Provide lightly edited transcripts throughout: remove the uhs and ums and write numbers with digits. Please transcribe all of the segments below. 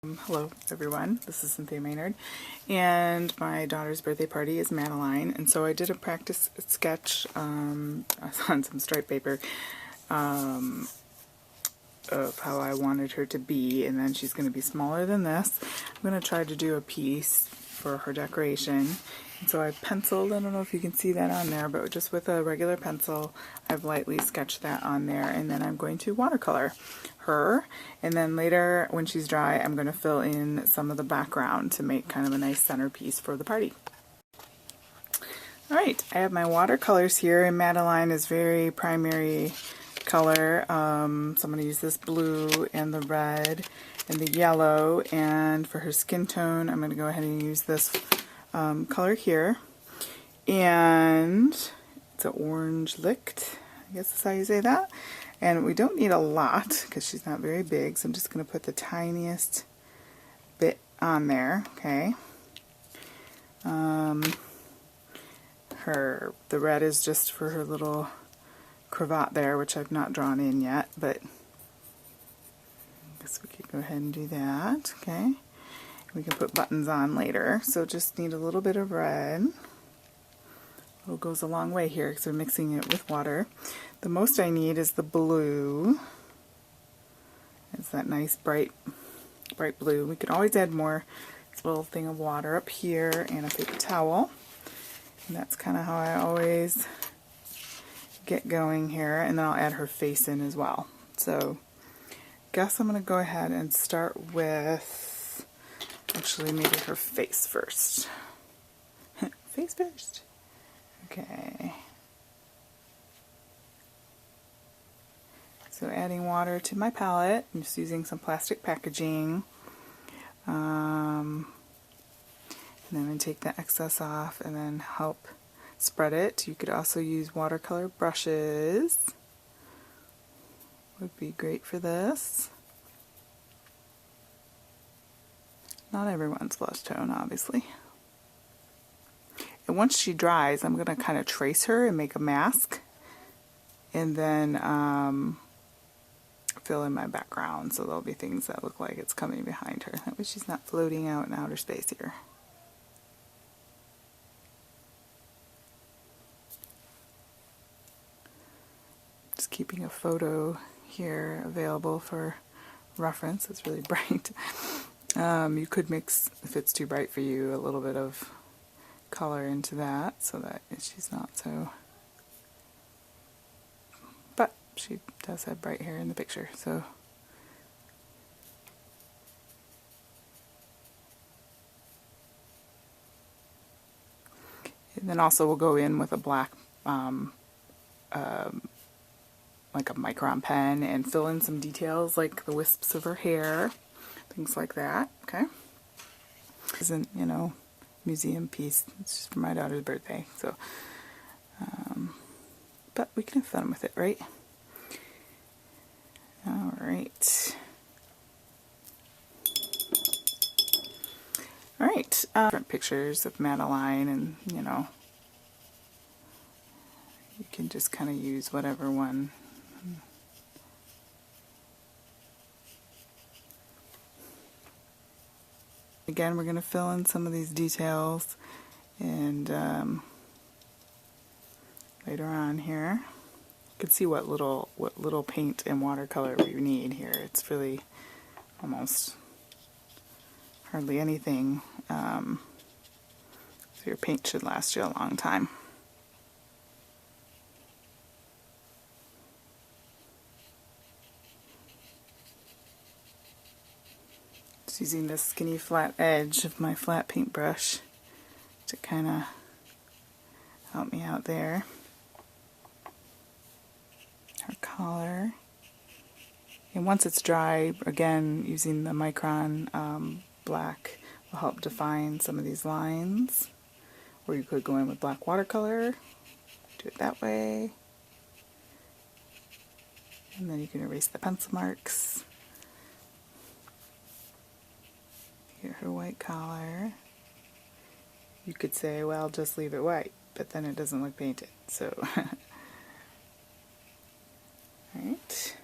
Hello everyone, this is Cynthia Maynard, and my daughter's birthday party is Madeline, and so I did a practice sketch on some striped paper of how I wanted her to be, and then she's going to be smaller than this. I'm going to try to do a piece for her decoration, and so I penciled, I don't know if you can see that on there, but just with a regular pencil I've lightly sketched that on there, and then I'm going to watercolor her, and then later when she's dry I'm going to fill in some of the background to make kind of a nice centerpiece for the party. Alright, I have my watercolors here, and Madeline is very primary color, so I'm going to use this blue and the red and the yellow, and for her skin tone I'm going to go ahead and use this color here, and it's an orange licked, I guess that's how you say that. And we don't need a lot because she's not very big, so I'm just going to put the tiniest bit on there, okay? The red is just for her little cravat there, which I've not drawn in yet, but I guess we could go ahead and do that, okay? We can put buttons on later, so just need a little bit of red. It goes a long way here because we're mixing it with water. The most I need is the blue. It's that nice bright blue. We could always add more. This little thing of water up here and a paper towel. And that's kind of how I always get going here. And then I'll add her face in as well. So I guess I'm going to go ahead and start with, actually maybe her face first. Face first. Okay. So adding water to my palette. I'm just using some plastic packaging. And then I'm going to take the excess off and then help spread it. You could also use watercolor brushes. Would be great for this. Not everyone's blush tone, obviously. And once she dries, I'm going to kind of trace her and make a mask, and then fill in my background, so there'll be things that look like it's coming behind her. That way she's not floating out in outer space here. Just keeping a photo here available for reference. It's really bright. You could mix, if it's too bright for you, a little bit of color into that so that she's not so, but she does have bright hair in the picture, so and then also we'll go in with a black like a micron pen and fill in some details like the wisps of her hair, things like that. Okay, isn't, you know, museum piece. It's just for my daughter's birthday, so but we can have fun with it, right? Alright. Alright, different pictures of Madeline, and you know, you can just kind of use whatever one. Again, we're going to fill in some of these details, and later on here, you can see what little paint and watercolor we need here. It's really almost hardly anything, so your paint should last you a long time. Using this skinny flat edge of my flat paintbrush to kind of help me out there. Her collar. And once it's dry, again, using the micron black will help define some of these lines. Or you could go in with black watercolor, do it that way. And then you can erase the pencil marks. Get her white collar. You could say, well, just leave it white, but then it doesn't look painted, so. Alright.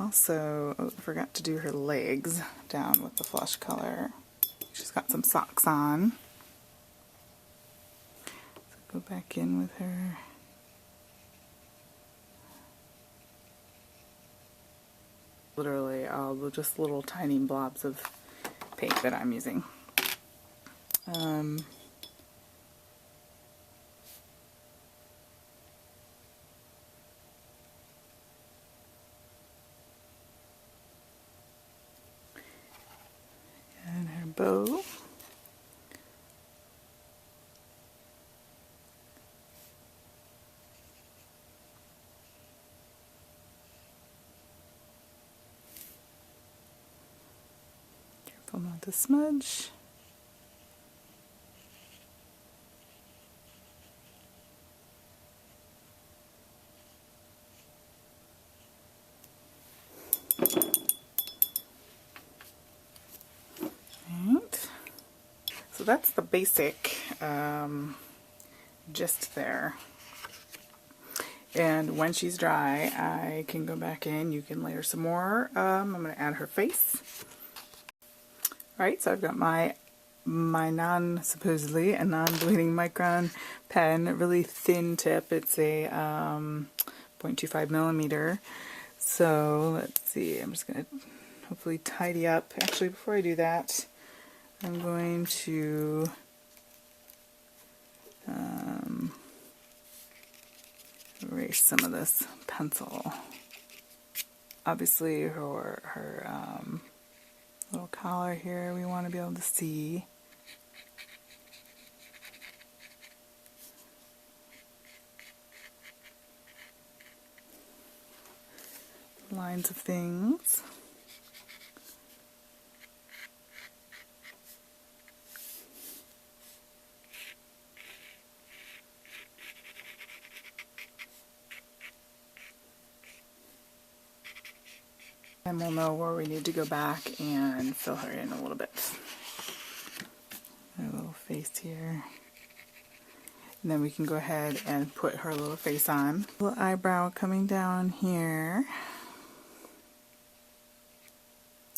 Also, I forgot to do her legs down with the flush color. She's got some socks on. So go back in with her. Literally all just little tiny blobs of paint that I'm using. And her bow. Careful not to smudge. Right. So that's the basic gist there. And when she's dry, I can go back in. You can layer some more. I'm going to add her face. Alright, so I've got my supposedly a non-bleeding micron pen, really thin tip. It's a 0.25 millimeter. So let's see, I'm just going to hopefully tidy up. Actually, before I do that, I'm going to erase some of this pencil. Obviously, her little collar here we want to be able to see. Lines of things. And we'll know where we need to go back and fill her in a little bit. Her little face here. And then we can go ahead and put her little face on. Little eyebrow coming down here.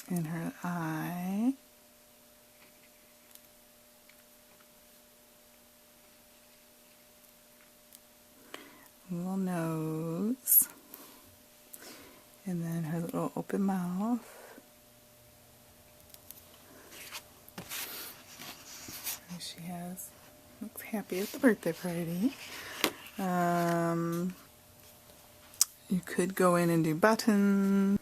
And her eye. Little nose. And then her little open mouth. There she has. Looks happy at the birthday party. You could go in and do buttons.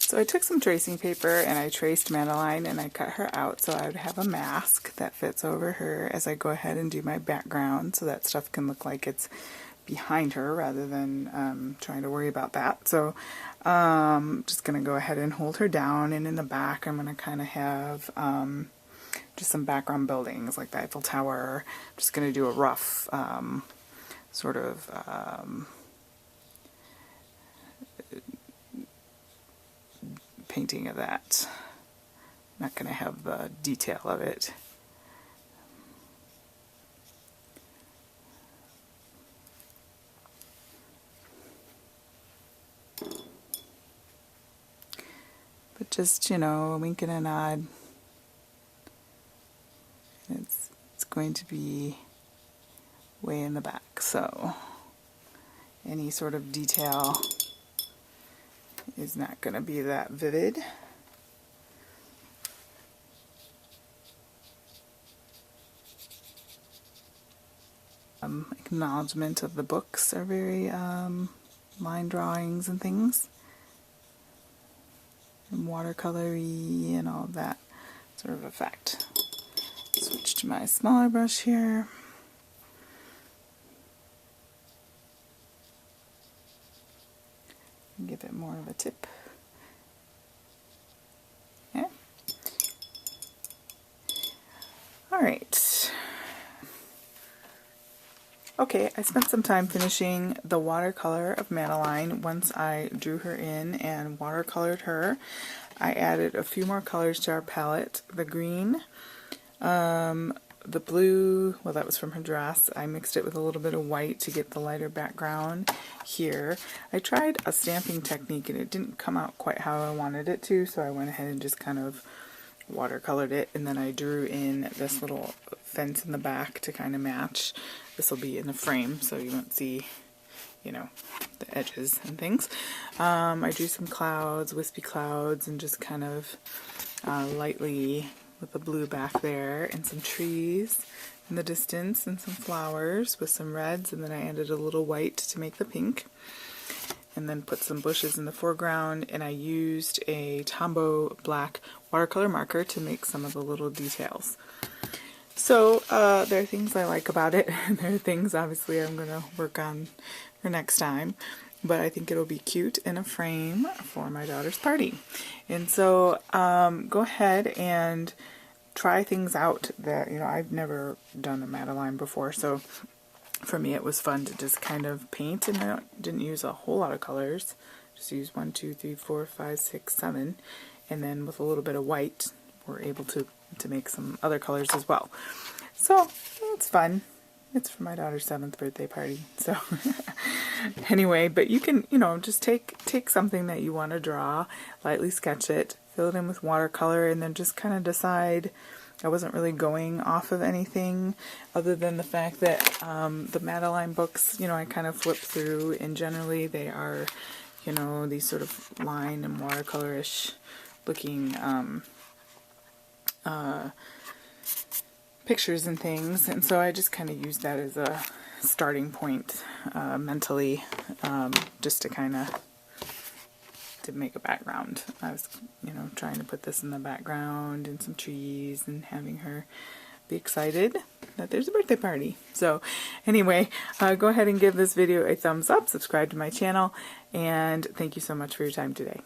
So I took some tracing paper and I traced Madeline and I cut her out so I would have a mask that fits over her as I go ahead and do my background so that stuff can look like it's behind her rather than trying to worry about that. So I'm just going to go ahead and hold her down, and in the back I'm going to kind of have just some background buildings like the Eiffel Tower. I'm just going to do a rough sort of painting of that. I'm not going to have the detail of it. But just, you know, a wink and a nod. It's going to be way in the back, so any sort of detail is not going to be that vivid. Acknowledgement of the books are very line drawings and things, and watercolory and all of that sort of effect. Switch to my smaller brush here. Give it more of a tip. Yeah. Alright. Okay, I spent some time finishing the watercolor of Madeline. Once I drew her in and watercolored her, I added a few more colors to our palette. The green the blue, well, that was from her dress. I mixed it with a little bit of white to get the lighter background here. I tried a stamping technique and it didn't come out quite how I wanted it to, so I went ahead and just kind of watercolored it, and then I drew in this little fence in the back to kind of match. This will be in the frame, so you won't see, you know, the edges and things. I drew some clouds, wispy clouds, and just kind of lightly with the blue back there, and some trees in the distance, and some flowers with some reds, and then I added a little white to make the pink, and then put some bushes in the foreground, and I used a Tombow black watercolor marker to make some of the little details. So there are things I like about it, and there are things obviously I'm going to work on for next time, but I think it'll be cute in a frame for my daughter's party. And so go ahead and try things out that, you know, I've never done a Madeline before, so for me it was fun to just kind of paint, and I didn't use a whole lot of colors, just use 1, 2, 3, 4, 5, 6, 7, and then with a little bit of white we're able to make some other colors as well. So it's fun. It's for my daughter's 7th birthday party. So anyway, but you can, you know, just take something that you want to draw, lightly sketch it, fill it in with watercolor, and then just kind of decide. I wasn't really going off of anything other than the fact that the Madeline books, you know, I kind of flip through, and generally they are, you know, these sort of line and watercolor-ish looking pictures and things, and so I just kind of used that as a starting point mentally, just to kind of to make a background. I was, you know, trying to put this in the background and some trees and having her be excited that there's a birthday party. So anyway, go ahead and give this video a thumbs up, subscribe to my channel, and thank you so much for your time today.